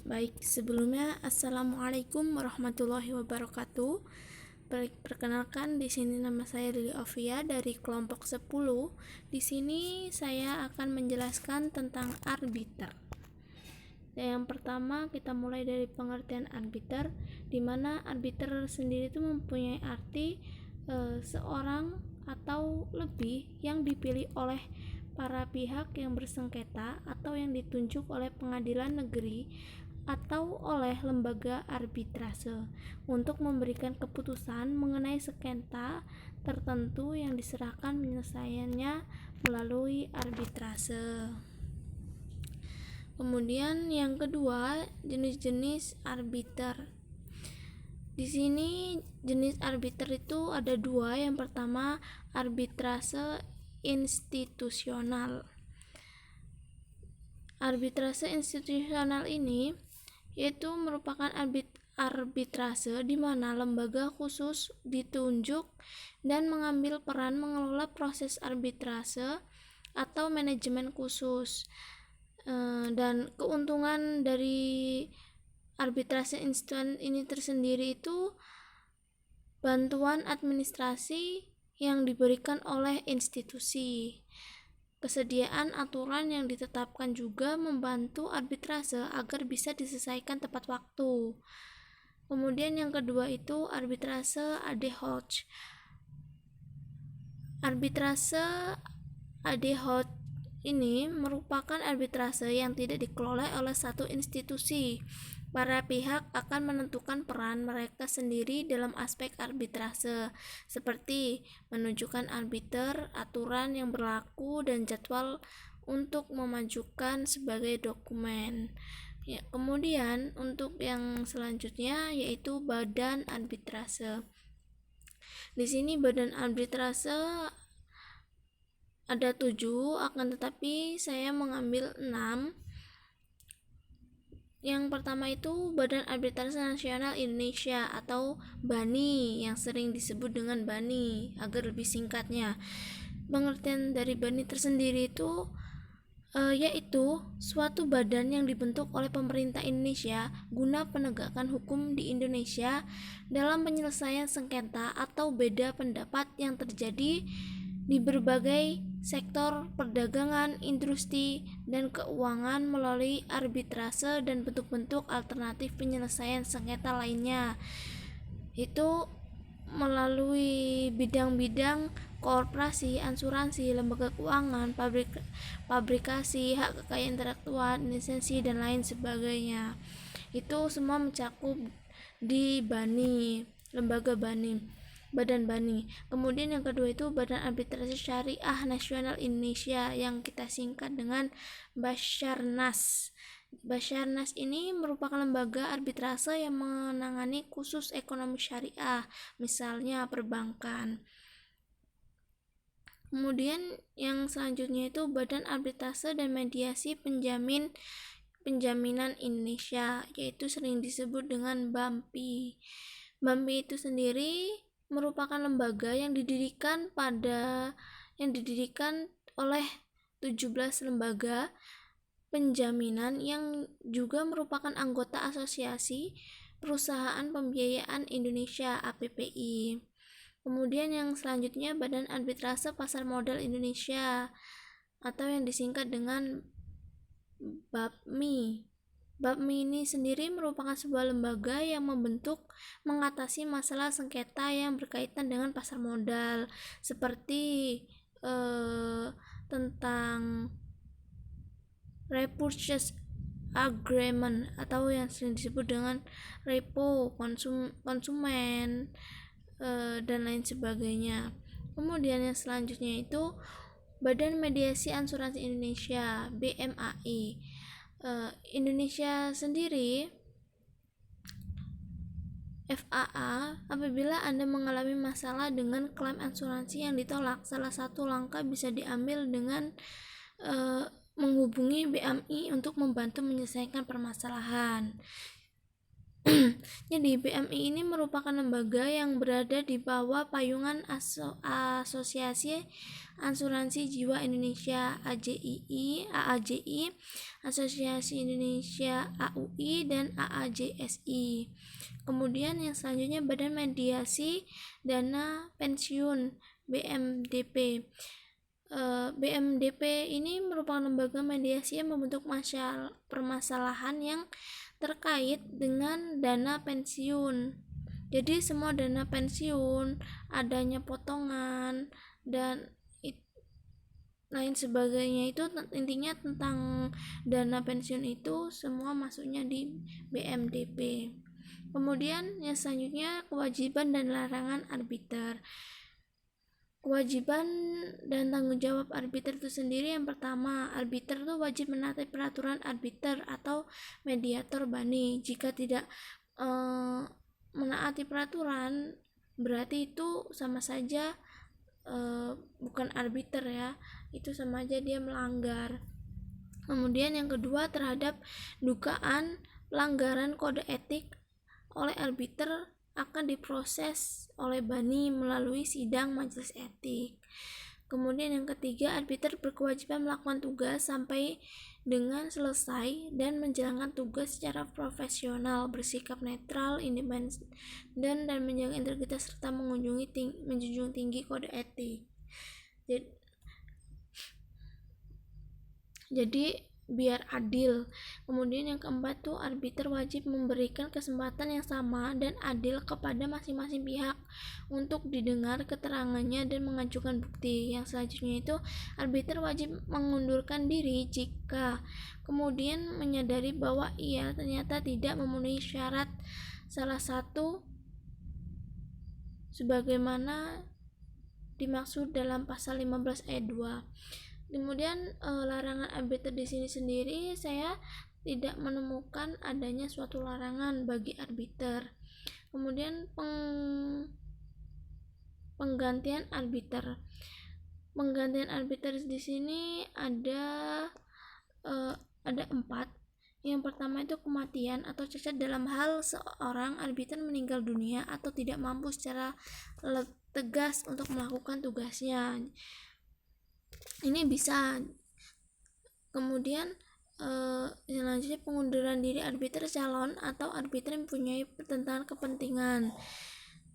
Baik, sebelumnya Assalamualaikum warahmatullahi wabarakatuh. Perkenalkan, di sini nama saya Lili Ovia dari kelompok 10. Di sini saya akan menjelaskan tentang arbiter. Yang pertama, kita mulai dari pengertian arbiter, di mana arbiter sendiri itu mempunyai arti seorang atau lebih yang dipilih oleh para pihak yang bersengketa atau yang ditunjuk oleh pengadilan negeri atau oleh lembaga arbitrase untuk memberikan keputusan mengenai sengketa tertentu yang diserahkan penyelesaiannya melalui arbitrase. Kemudian yang kedua, jenis-jenis arbiter. Di sini jenis arbiter itu ada dua. Yang pertama, arbitrase institusional. Arbitrase institusional ini yaitu merupakan arbitrase di mana lembaga khusus ditunjuk dan mengambil peran mengelola proses arbitrase atau manajemen khusus. Dan keuntungan dari arbitrase institusional ini tersendiri itu bantuan administrasi yang diberikan oleh institusi. Kesediaan aturan yang ditetapkan juga membantu arbitrase agar bisa diselesaikan tepat waktu. Kemudian yang kedua itu arbitrase ad hoc. Arbitrase ad hoc ini merupakan arbitrase yang tidak dikelola oleh satu institusi. Para pihak akan menentukan peran mereka sendiri dalam aspek arbitrase, seperti menunjukkan arbiter, aturan yang berlaku, dan jadwal untuk memajukan sebagai dokumen. Ya, kemudian untuk yang selanjutnya yaitu badan arbitrase. Di sini badan arbitrase ada 7, akan tetapi saya mengambil 6. Yang pertama itu Badan Arbitrase Nasional Indonesia atau BANI, yang sering disebut dengan BANI agar lebih singkatnya. Pengertian dari BANI tersendiri itu yaitu suatu badan yang dibentuk oleh pemerintah Indonesia guna penegakan hukum di Indonesia dalam penyelesaian sengketa atau beda pendapat yang terjadi di berbagai sektor perdagangan, industri, dan keuangan melalui arbitrase dan bentuk-bentuk alternatif penyelesaian sengketa lainnya. Itu melalui bidang-bidang koperasi, asuransi, lembaga keuangan, pabrikasi, hak kekayaan intelektual, lisensi, dan lain sebagainya. Itu semua mencakup di BANI, lembaga BANI. Badan BANI. Kemudian yang kedua itu Badan Arbitrase Syariah Nasional Indonesia yang kita singkat dengan Basarnas. Basarnas ini merupakan lembaga arbitrase yang menangani khusus ekonomi syariah, misalnya perbankan. Kemudian yang selanjutnya itu Badan Arbitrase dan Mediasi Penjaminan Indonesia, yaitu sering disebut dengan BAMPI. BAMPI itu sendiri merupakan lembaga yang didirikan oleh 17 lembaga penjaminan yang juga merupakan anggota Asosiasi Perusahaan Pembiayaan Indonesia (APPI). Kemudian yang selanjutnya Badan Arbitrase Pasar Modal Indonesia atau yang disingkat dengan BAPMI. BAPMI ini sendiri merupakan sebuah lembaga yang mengatasi masalah sengketa yang berkaitan dengan pasar modal, seperti tentang repurchase agreement atau yang sering disebut dengan repo konsumen dan lain sebagainya. Kemudian yang selanjutnya itu Badan Mediasi Asuransi Indonesia (BMAI). Indonesia sendiri FAA, apabila Anda mengalami masalah dengan klaim asuransi yang ditolak, salah satu langkah bisa diambil dengan menghubungi BMI untuk membantu menyelesaikan permasalahan. Jadi BMI ini merupakan lembaga yang berada di bawah payungan Asosiasi Asuransi Jiwa Indonesia AAJI, Asosiasi Indonesia AUI, dan AAJSI. Kemudian yang selanjutnya Badan Mediasi Dana Pensiun BMDP. BMDP ini merupakan lembaga mediasi yang membentuk permasalahan yang terkait dengan dana pensiun. Jadi semua dana pensiun, adanya potongan dan lain sebagainya itu intinya tentang dana pensiun itu semua masuknya di BMDP. Kemudian yang selanjutnya kewajiban dan larangan arbiter. Kewajiban dan tanggung jawab arbiter itu sendiri, yang pertama, arbiter itu wajib menaati peraturan arbiter atau mediator bani. Jika tidak menaati peraturan, berarti itu sama saja bukan arbiter ya, itu sama aja dia melanggar. Kemudian yang kedua, terhadap dugaan pelanggaran kode etik oleh arbiter akan diproses oleh bani melalui sidang majelis etik. Kemudian yang ketiga, arbiter berkewajiban melakukan tugas sampai dengan selesai dan menjalankan tugas secara profesional, bersikap netral, independen, dan menjaga integritas serta menjunjung tinggi kode etik. Jadi biar adil. Kemudian yang keempat tuh, arbiter wajib memberikan kesempatan yang sama dan adil kepada masing-masing pihak untuk didengar keterangannya dan mengajukan bukti. Yang selanjutnya itu, arbiter wajib mengundurkan diri jika kemudian menyadari bahwa ia ternyata tidak memenuhi syarat salah satu sebagaimana dimaksud dalam pasal 15 ayat 2. Kemudian larangan arbiter di sini sendiri saya tidak menemukan adanya suatu larangan bagi arbiter. Kemudian penggantian arbiter. Penggantian arbiter di sini ada 4. Yang pertama itu kematian atau cacat dalam hal seorang arbiter meninggal dunia atau tidak mampu secara tegas untuk melakukan tugasnya. Ini bisa. Kemudian selanjutnya pengunduran diri arbiter calon atau arbiter yang mempunyai pertentangan kepentingan.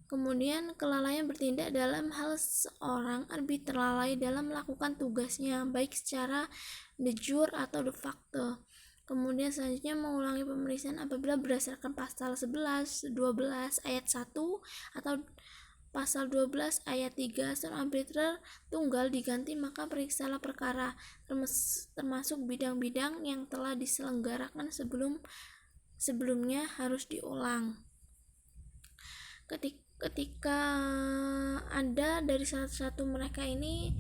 Kemudian kelalaian bertindak dalam hal seorang arbiter lalai dalam melakukan tugasnya baik secara de jure atau de facto. Kemudian selanjutnya mengulangi pemeriksaan apabila berdasarkan pasal 11, 12 ayat 1 atau pasal 12 ayat 3 seorang arbiter tunggal diganti, maka periksalah perkara termasuk bidang-bidang yang telah diselenggarakan sebelumnya harus diulang. Ketika ada dari salah satu mereka ini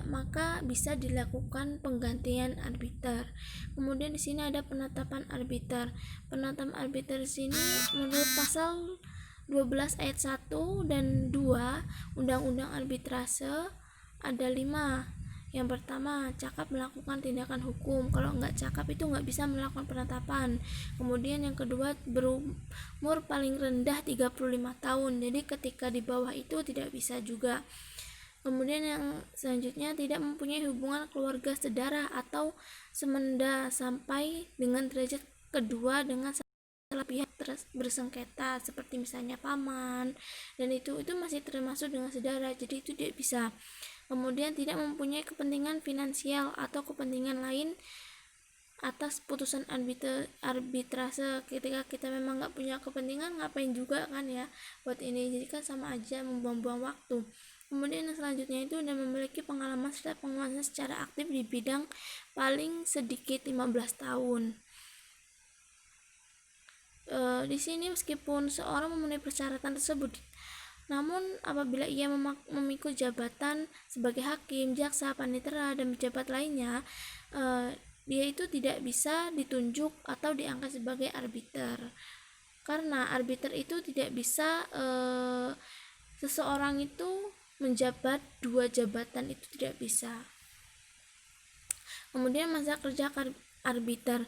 maka bisa dilakukan penggantian arbiter. Kemudian di sini ada penetapan arbiter. Penetapan arbiter di sini menurut pasal 12 ayat 1 dan 2 Undang-Undang Arbitrase ada 5. Yang pertama, cakap melakukan tindakan hukum. Kalau nggak cakap itu nggak bisa melakukan penetapan. Kemudian yang kedua, berumur paling rendah 35 tahun. Jadi ketika di bawah itu tidak bisa juga. Kemudian yang selanjutnya, tidak mempunyai hubungan keluarga sedarah atau semenda sampai dengan derajat kedua dengan salah pihak bersengketa, seperti misalnya paman, dan itu masih termasuk dengan saudara, jadi itu tidak bisa. Kemudian tidak mempunyai kepentingan finansial atau kepentingan lain atas putusan arbitrase. Ketika kita memang nggak punya kepentingan, ngapain juga kan ya buat ini, jadi kan sama aja membuang-buang waktu. Kemudian yang selanjutnya itu dan memiliki pengalaman serta penguasaan secara aktif di bidang paling sedikit 15 tahun. Di sini meskipun seorang memenuhi persyaratan tersebut, namun apabila ia memikul jabatan sebagai hakim, jaksa, panitera, dan pejabat lainnya, dia itu tidak bisa ditunjuk atau diangkat sebagai arbiter. Karena arbiter itu tidak bisa seseorang itu menjabat 2 jabatan, itu tidak bisa. Kemudian masa kerja arbiter.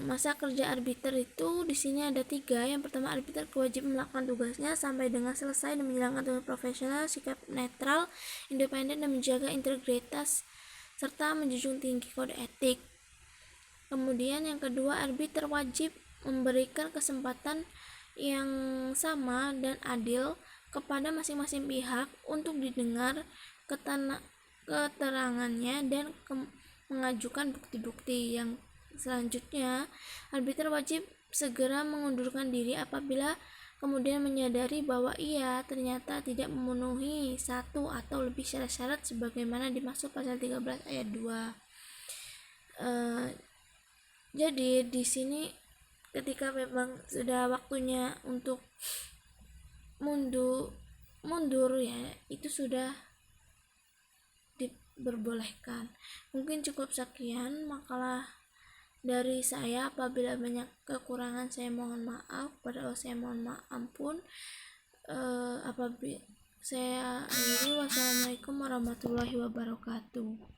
Masa kerja arbiter itu di sini ada 3. Yang pertama, arbiter kewajiban melakukan tugasnya sampai dengan selesai dan menjalankan tugas profesional, sikap netral, independen, dan menjaga integritas serta menjunjung tinggi kode etik. Kemudian yang kedua, arbiter wajib memberikan kesempatan yang sama dan adil kepada masing-masing pihak untuk didengar keterangannya dan mengajukan bukti-bukti. Yang selanjutnya, arbiter wajib segera mengundurkan diri apabila kemudian menyadari bahwa ia ternyata tidak memenuhi satu atau lebih syarat-syarat sebagaimana dimaksud pasal 13 ayat 2. Jadi di sini ketika memang sudah waktunya untuk mundur ya, itu sudah diperbolehkan. Mungkin cukup sekian makalah dari saya. Apabila banyak kekurangan saya mohon maaf, pada Allah saya mohon maaf ampun. Apabila saya akhiri, wassalamualaikum warahmatullahi wabarakatuh.